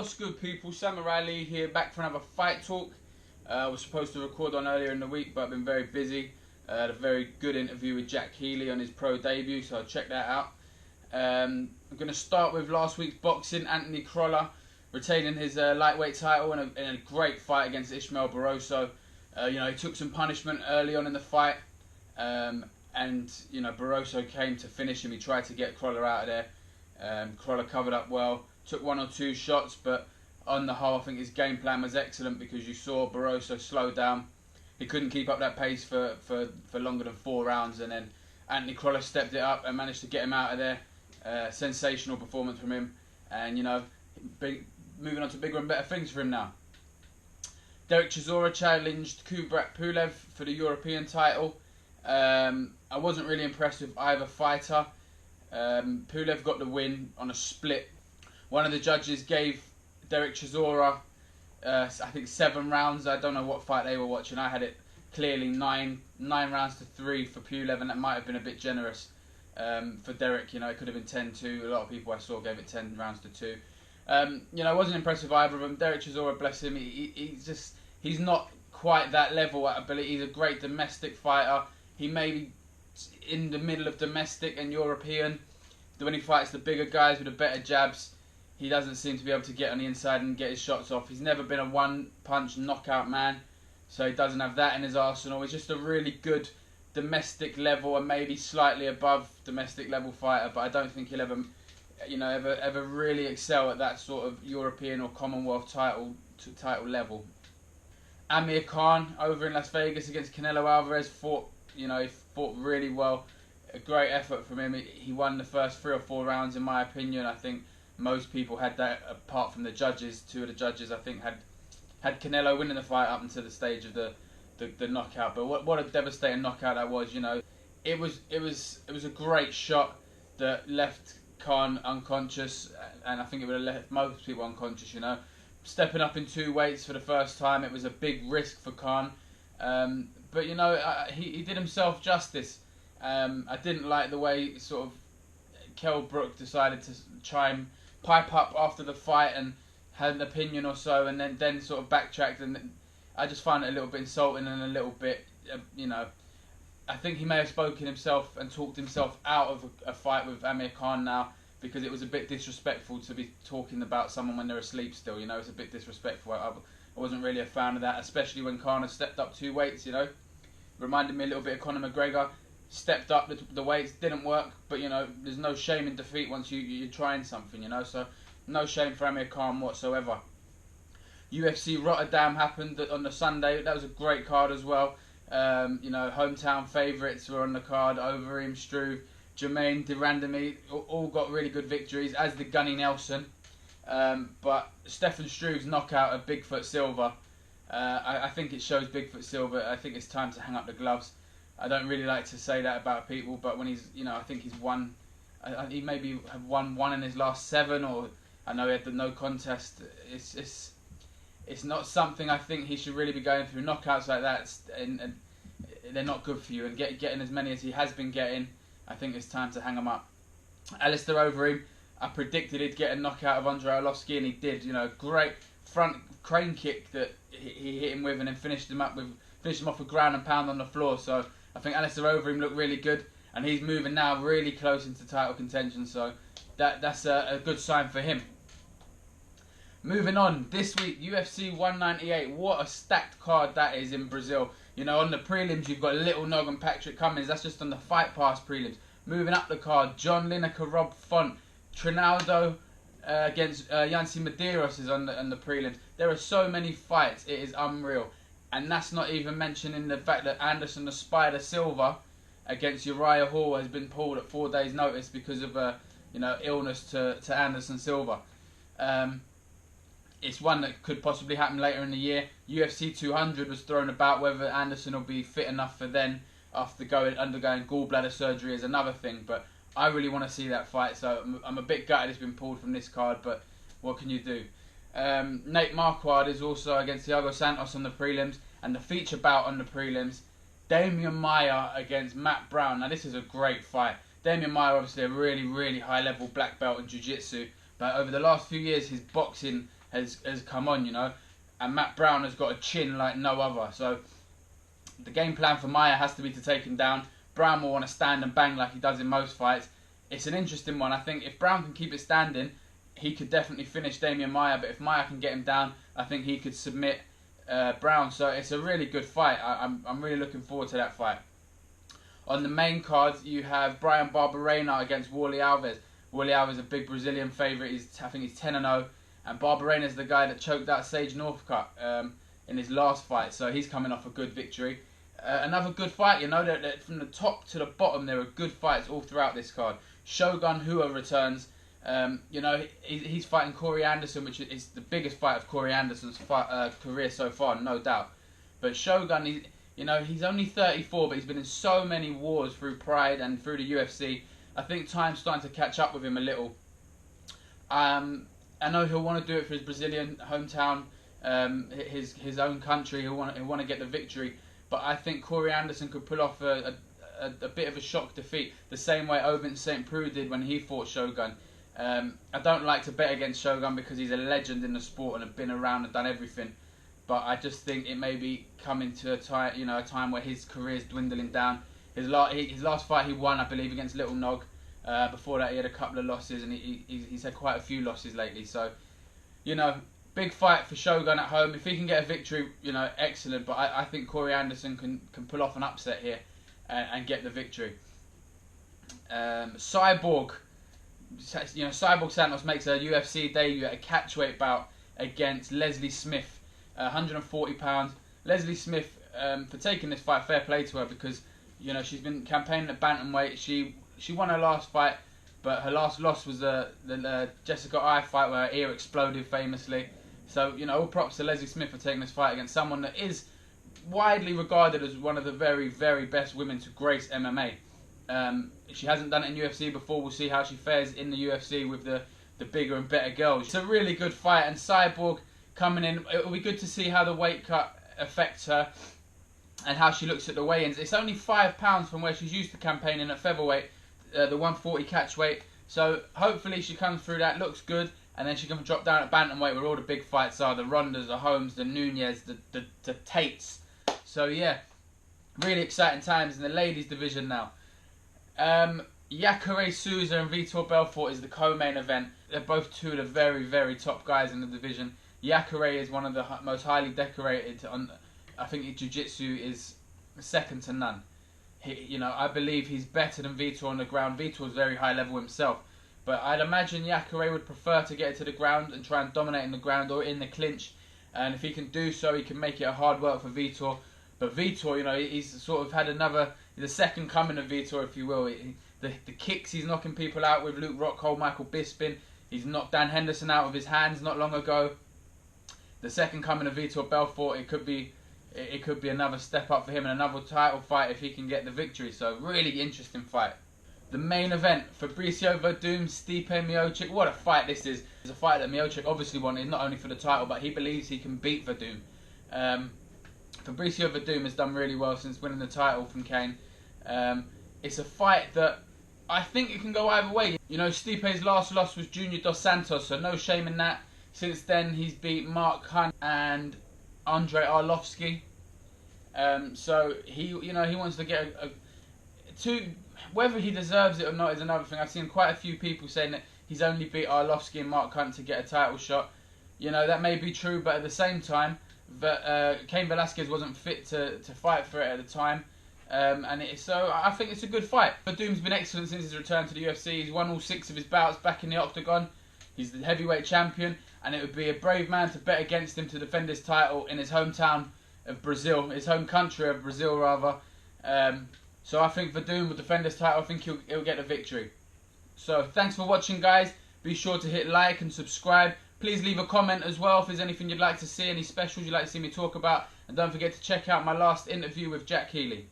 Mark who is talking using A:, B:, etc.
A: What's good, people? Samurai Lee here, back for another fight talk. I was supposed to record on earlier in the week, but I've been very busy. Had a very good interview with Jack Healy on his pro debut, so I'll check that out. I'm going to start with last week's boxing. Anthony Crolla retaining his lightweight title in a great fight against Ismael Barroso. He took some punishment early on in the fight, and Barroso came to finish him. He tried to get Crolla out of there. Crolla covered up well, took one or two shots, but on the whole I think his game plan was excellent, because you saw Barroso slow down. He couldn't keep up that pace for longer than 4 rounds, and then Anthony Crolla stepped it up and managed to get him out of there. Sensational performance from him, and moving on to bigger and better things for him now. Derek Chisora challenged Kubrat Pulev for the European title. I wasn't really impressed with either fighter. Pulev got the win on a split. One of the judges gave Derek Chisora, I think 7 rounds. I don't know what fight they were watching. I had it clearly 9 rounds to 3 for Pulev, and that might have been a bit generous for Derek. It could have been 10-2. A lot of people I saw gave it 10 rounds to 2. I wasn't impressed with either of them. Derek Chisora, bless him, he's not quite that level. I believe he's a great domestic fighter. He may be in the middle of domestic and European. When he fights the bigger guys with the better jabs, he doesn't seem to be able to get on the inside and get his shots off. He's never been a one-punch knockout man, so he doesn't have that in his arsenal. He's just a really good domestic level and maybe slightly above domestic level fighter, but I don't think he'll ever really excel at that sort of European or Commonwealth title level. Amir Khan over in Las Vegas against Canelo Alvarez fought really well. A great effort from him. He won the first 3 or 4 rounds, in my opinion. I think most people had that, apart from the judges. 2 of the judges, I think, had Canelo winning the fight up until the stage of the knockout. But what a devastating knockout that was. It was a great shot that left Khan unconscious, and I think it would have left most people unconscious. Stepping up in 2 weights for the first time, it was a big risk for Khan. But he did himself justice. I didn't like the way sort of Kell Brook decided to try and pipe up after the fight and had an opinion or so, and then sort of backtracked, and I just found it a little bit insulting and a little bit, I think he may have spoken himself and talked himself out of a fight with Amir Khan now, because it was a bit disrespectful to be talking about someone when they're asleep still. It's a bit disrespectful. I wasn't really a fan of that, especially when Khan has stepped up 2 weights. Reminded me a little bit of Conor McGregor. Stepped up the weights, didn't work, but there's no shame in defeat once you're trying something, so no shame for Amir Khan whatsoever. UFC Rotterdam happened on the Sunday. That was a great card as well. Hometown favourites were on the card. Overeem, Struve, Jermaine Durandamy all got really good victories, as did Gunny Nelson. But Stefan Struve's knockout of Bigfoot Silva, I think it shows Bigfoot Silva. I think it's time to hang up the gloves. I don't really like to say that about people, but when he's, I think he's won. He maybe have won 1 in his last 7, or I know he had the no contest. It's not something I think he should really be going through. Knockouts like that, and they're not good for you. And getting as many as he has been getting, I think it's time to hang him up. Alistair Overeem, I predicted he'd get a knockout of Andrei Arlovski, and he did. Great front crane kick that he hit him with, and then finished him off with ground and pound on the floor. So I think Alistair Overeem looked really good, and he's moving now really close into title contention, so that's a good sign for him. Moving on, this week, UFC 198, what a stacked card that is in Brazil. On the prelims, you've got Little Nog and Patrick Cummins. That's just on the Fight Pass prelims. Moving up the card, John Lineker, Rob Font, Trinaldo against Yancy Medeiros is on the prelims. There are so many fights, it is unreal. And that's not even mentioning the fact that Anderson the Spider Silva against Uriah Hall has been pulled at 4 days' notice because of illness to Anderson Silva. It's one that could possibly happen later in the year. UFC 200 was thrown about whether Anderson will be fit enough for then after undergoing gallbladder surgery is another thing. But I really want to see that fight, so I'm a bit gutted it's been pulled from this card. But what can you do? Nate Marquardt is also against Thiago Santos on the prelims, and the feature bout on the prelims, Damian Maia against Matt Brown. Now this is a great fight. Damian Maia, obviously a really, really high level black belt in jiu-jitsu, but over the last few years his boxing has come on, you know. And Matt Brown has got a chin like no other. So the game plan for Maia has to be to take him down. Brown will want to stand and bang like he does in most fights. It's an interesting one. I think if Brown can keep it standing, he could definitely finish Damian Maia. But if Maia can get him down, I think he could submit Brown. So it's a really good fight. I'm really looking forward to that fight. On the main card, you have Brian Barberena against Wally Alves. Wally Alves is a big Brazilian favourite. I think he's 10-0. And Barberena is the guy that choked out Sage Northcutt in his last fight. So he's coming off a good victory. Another good fight, you know, that from the top to the bottom, there are good fights all throughout this card. Shogun Hua returns. You know, he's fighting Corey Anderson, which is the biggest fight of Corey Anderson's career so far, no doubt. But Shogun, you know, he's only 34, but he's been in so many wars through Pride and through the UFC. I think time's starting to catch up with him a little. I know he'll want to do it for his Brazilian hometown, his own country. He'll want to get the victory. But I think Corey Anderson could pull off a bit of a shock defeat, the same way Ovince St. Preux did when he fought Shogun. I don't like to bet against Shogun because he's a legend in the sport and has been around and done everything. But I just think it may be coming to a time where his career is dwindling down. His last fight he won, I believe, against Little Nog. Before that, he had a couple of losses, and he's had quite a few losses lately. So, you know, big fight for Shogun at home. If he can get a victory, you know, excellent. But I think Corey Anderson can pull off an upset here and get the victory. Cyborg, you know, Cyborg Santos makes a UFC debut at a catchweight bout against Leslie Smith, 140 pounds. Leslie Smith, for taking this fight, fair play to her, because, you know, she's been campaigning at bantamweight. She won her last fight, but her last loss was the Jessica Eye fight where her ear exploded famously. So, you know, all props to Leslie Smith for taking this fight against someone that is widely regarded as one of the very, very best women to grace MMA. She hasn't done it in UFC before. We'll see how she fares in the UFC with the bigger and better girls. It's a really good fight, and Cyborg coming in, it will be good to see how the weight cut affects her and how she looks at the weigh-ins. It's only £5 from where she's used to campaigning at featherweight, the 140 catch weight. So hopefully she comes through that, looks good, and then she can drop down at bantamweight where all the big fights are, the Rondas, the Holmes, the Nunez, the Tates. So yeah, really exciting times in the ladies division now. Jacare Souza and Vitor Belfort is the co-main event. They're both two of the very, very top guys in the division. Jacare is one of the most highly decorated. I think jiu-jitsu is second to none. You know, I believe he's better than Vitor on the ground. Vitor's very high level himself, but I'd imagine Jacare would prefer to get it to the ground and try and dominate in the ground or in the clinch. And if he can do so, he can make it a hard work for Vitor. But Vitor, you know, he's sort of had the second coming of Vitor, if you will. The kicks he's knocking people out with, Luke Rockhold, Michael Bisping. He's knocked Dan Henderson out with his hands not long ago. The second coming of Vitor Belfort, it could be another step up for him and another title fight if he can get the victory. So really interesting fight. The main event, Fabricio Werdum, Stipe Miocic. What a fight this is. It's a fight that Miocic obviously wanted, not only for the title, but he believes he can beat Werdum. Fabricio Werdum has done really well since winning the title from Kane. It's a fight that I think it can go either way. You know, Stipe's last loss was Junior Dos Santos, so no shame in that. Since then, he's beat Mark Hunt and Andrei Arlovsky. So he wants to get whether he deserves it or not is another thing. I've seen quite a few people saying that he's only beat Arlovsky and Mark Hunt to get a title shot. You know, that may be true, but at the same time, Cain Velasquez wasn't fit to fight for it at the time. So I think it's a good fight. Werdum's been excellent since his return to the UFC. He's won all 6 of his bouts back in the octagon. He's the heavyweight champion, and it would be a brave man to bet against him to defend his title in his hometown of Brazil, his home country of Brazil rather. So I think Werdum will defend his title. I think he'll get the victory. So thanks for watching, guys. Be sure to hit like and subscribe. Please leave a comment as well if there's anything you'd like to see, any specials you'd like to see me talk about. And don't forget to check out my last interview with Jack Healy.